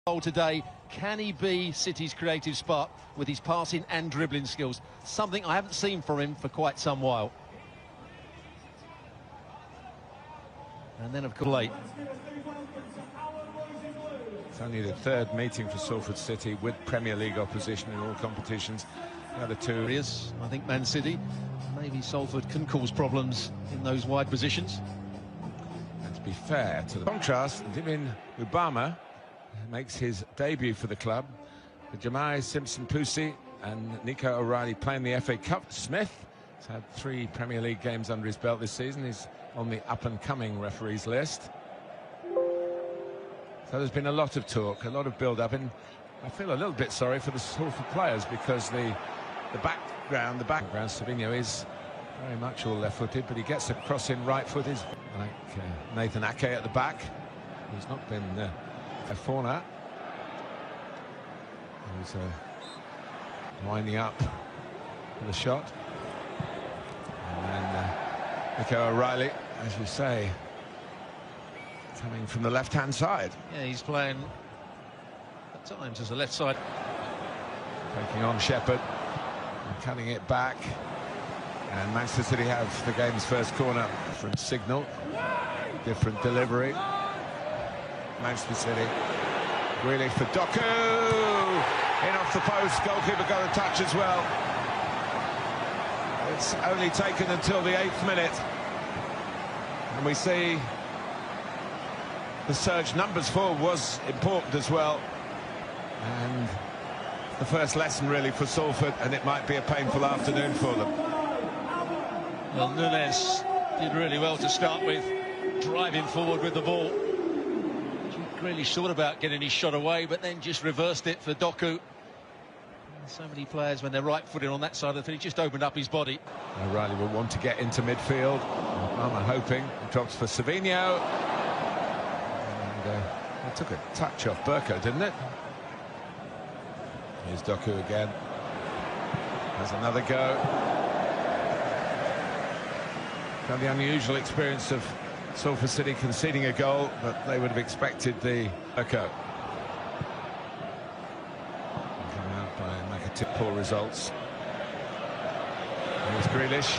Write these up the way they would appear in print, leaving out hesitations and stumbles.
Today, can he be City's creative spark with his passing and dribbling skills? Something I haven't seen from him for quite some while. And then, of course, late. It's only the third meeting for Salford City with Premier League opposition in all competitions. The other two areas, I think Man City, maybe Salford can cause problems in those wide positions. And to be fair to the contrast, Divin Ubama makes his debut for the club. Jamai Simpson-Pusi and Nico O'Reilly playing the FA Cup. Smith has had 3 Premier League games under his belt this season. He's on the up-and-coming referees list. So there's been a lot of talk, a lot of build-up, and I feel a little bit sorry for the Salford players because the background, Savinho is very much all left-footed, but he gets a cross in right-footed, like Nathan Ake at the back, who's not been a fauna. He's winding up for the shot. And then Nico O'Reilly, as you say, coming from the left-hand side. Yeah, he's playing at times as a left side. Taking on Shepherd and cutting it back. And Manchester City have the game's first corner. Different signal, different delivery. Manchester City. Grealish for Doku. In off the post. Goalkeeper got a touch as well. It's only taken until the 8th minute. And we see the surge numbers forward was important as well. And the first lesson really for Salford, and it might be a painful afternoon for them. Well, Nunez did really well to start with, driving forward with the ball. Grealish thought about getting his shot away, but then just reversed it for Doku. So many players, when they're right-footed on that side of the field, he just opened up his body. O'Reilly will want to get into midfield. I'm hoping. He drops for Savinho. And it took a touch off Berko, didn't it? Here's Doku again. Has another go. Now the unusual experience of Salford City conceding a goal, but they would have expected the Berko. Coming out by Makatip, poor results. Here's Grealish.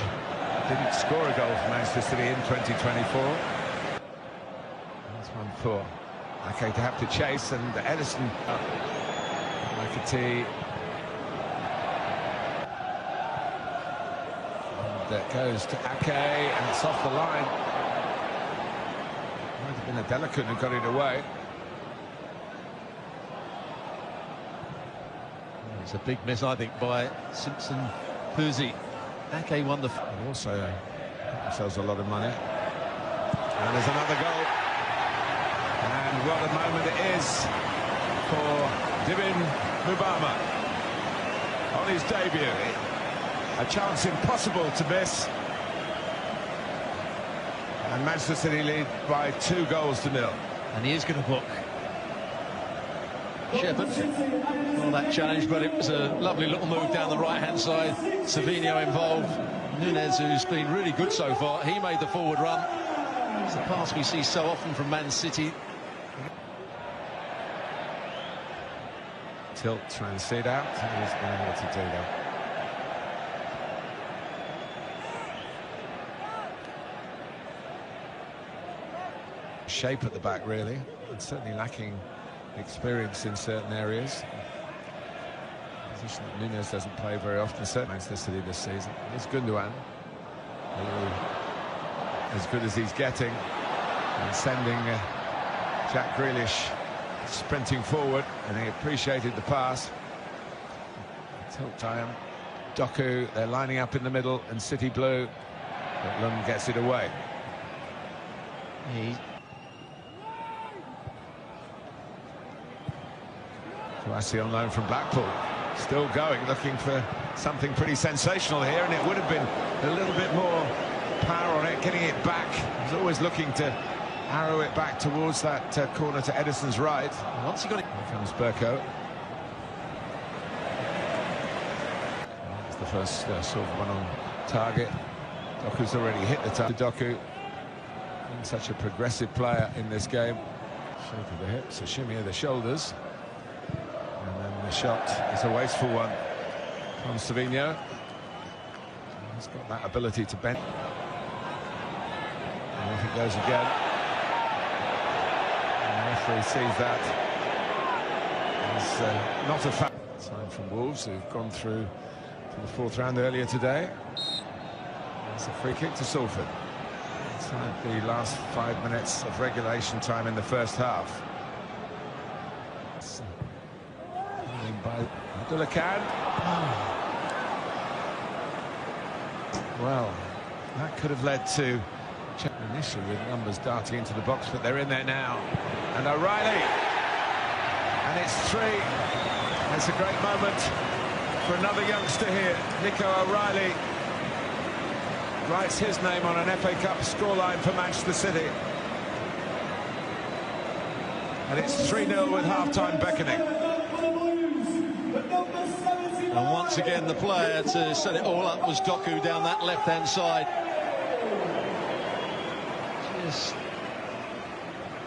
Didn't score a goal for Manchester City in 2024. That's one for Ake to have to chase, and Edison. Makati. And that goes to Ake, and it's off the line. Might have been a delicate who got it away. It's a big miss, I think, by Simpson-Pusi. Ake won the... Also sells a lot of money. And there's another goal. And what a moment it is for Divin Ubama on his debut. A chance impossible to miss. And Manchester City lead by 2 goals to 0. And he is going to book Shepherd for that challenge, but it was a lovely little move down the right-hand side. Savinho involved. Nunez, who's been really good so far, he made the forward run. It's a pass we see so often from Man City. Tilt trying to see it out. He's been able to do that. Shape at the back, really. And certainly lacking experience in certain areas. Position that Nunez doesn't play very often, certainly Manchester City this season. It's Gundogan, as good as he's getting, and sending Jack Grealish sprinting forward, and he appreciated the pass. Tilt time. Doku, they're lining up in the middle, and City blue, but Lund gets it away. Kouassi on loan from Blackpool, still going, looking for something pretty sensational here, and it would have been a little bit more power on it, getting it back. He's always looking to arrow it back towards that corner to Edison's right. Once he got it, here comes Berko. It's the first sort of one on target. Doku's already hit the target. Doku, such a progressive player in this game. Shape of the hips, a shimmy of the shoulders. The shot is a wasteful one from Savinho. He's got that ability to bend. And off it goes again. And the referee sees that as not a foul. Sign from Wolves, who've gone through to the fourth round earlier today. It's a free kick to Salford. Inside the last 5 minutes of regulation time in the first half. By Abdullah Khan. Well, that could have led to initially with numbers darting into the box, but they're in there now. And O'Reilly. And it's 3. It's a great moment for another youngster here. Nico O'Reilly writes his name on an FA Cup scoreline for Manchester City. And it's 3-0 with half-time beckoning. And once again, the player to set it all up was Doku down that left-hand side. Just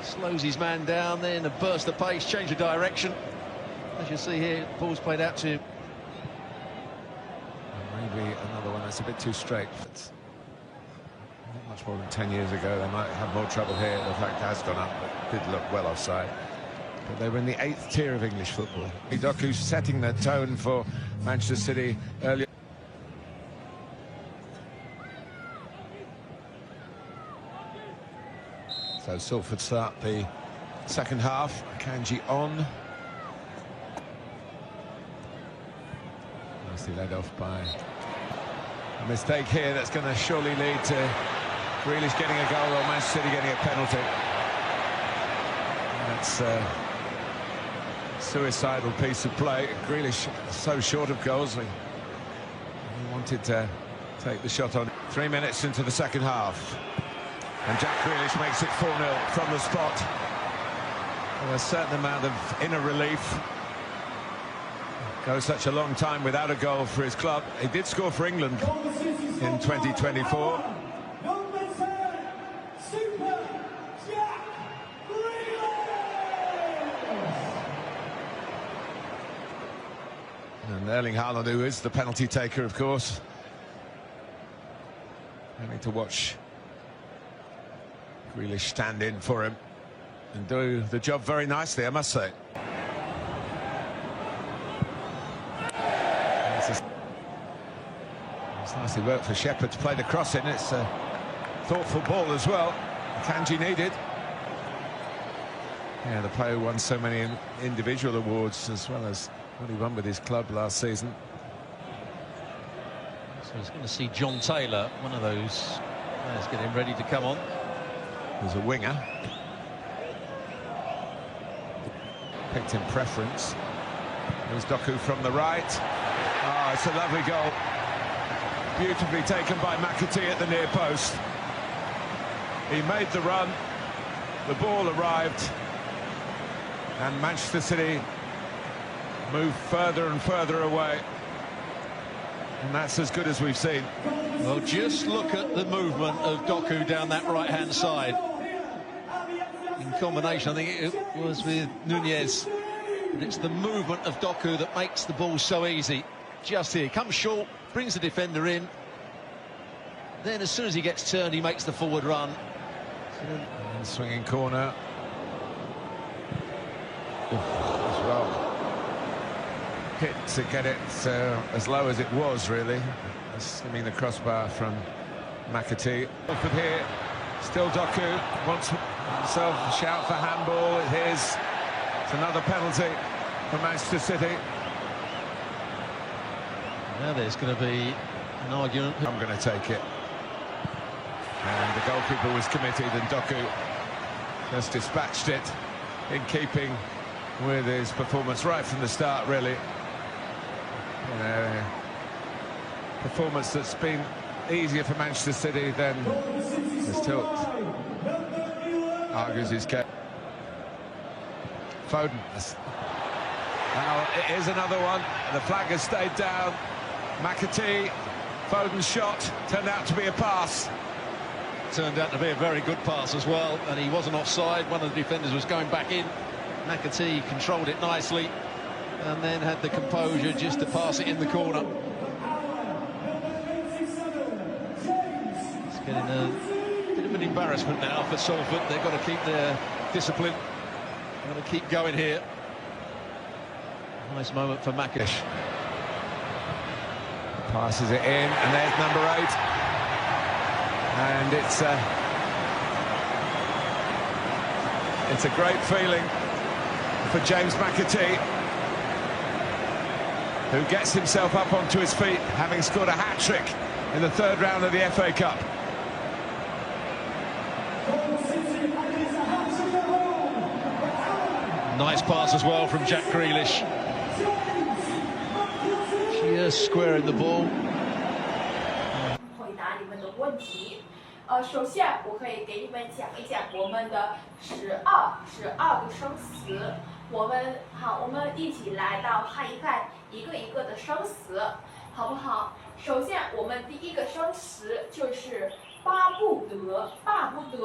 slows his man down, then a burst of pace, change of direction. As you see here, ball's played out to him. Maybe another one that's a bit too straight. But not much more than 10 years ago, they might have more trouble here. The fact has gone up, but did look well offside. But they were in the 8th tier of English football. Doku setting the tone for Manchester City earlier. So Salford start the second half. Kanji on. Nicely led off by a mistake here that's going to surely lead to Grealish getting a goal or Manchester City getting a penalty. That's a suicidal piece of play. Grealish so short of goals. He wanted to take the shot on. 3 minutes into the second half. And Jack Grealish makes it 4-0 from the spot. With a certain amount of inner relief. Goes such a long time without a goal for his club. He did score for England in 2024. And Erling Haaland, who is the penalty taker, of course. Having to watch Grealish stand in for him and do the job very nicely, I must say. It's nicely worked for Shepherd to play the cross in. It's a thoughtful ball as well. Kanji needed. Yeah, the player who won so many individual awards as well as what he won with his club last season. So he's going to see John Taylor, one of those players, getting ready to come on. He's a winger. Picked in preference. There's Doku from the right. Oh, it's a lovely goal. Beautifully taken by McAtee at the near post. He made the run. The ball arrived. And Manchester City moved further and further away. And that's as good as we've seen. Well, just look at the movement of Doku down that right-hand side. In combination, I think it was with Nunez. But it's the movement of Doku that makes the ball so easy. Just here, comes short, brings the defender in. Then as soon as he gets turned, he makes the forward run. And swinging corner. As well. Hit to get it as low as it was, really. Skimming the crossbar from McAtee. Over here, still Doku wants himself a shout for handball. It's another penalty for Manchester City. Now there's going to be an argument. I'm going to take it. And the goalkeeper was committed, and Doku just dispatched it in keeping with his performance right from the start, really. Performance that's been easier for Manchester City than this tilt argues his case. Foden. Now it is another one. The flag has stayed down. McAtee. Foden's shot turned out to be a pass. Turned out to be a very good pass as well, and he wasn't offside. One of the defenders was going back in. McAtee controlled it nicely. and then had the composure just to pass it in the corner. It's getting a bit of an embarrassment now for Salford. They've got to keep their discipline. Got to keep going here. Nice moment for Makish. Passes it in, and there's number 8. And it's a great feeling for James McAtee, who gets himself up onto his feet, having scored a hat-trick in the 3rd round of the FA Cup. Nice pass as well from Jack Grealish. Just squaring the ball. 回答你们的问题。首先我可以给你们讲一讲我们的12个生词。我们一起来看一看一个一个的生词，好不好？首先我们第一个生词就是巴不得，巴不得。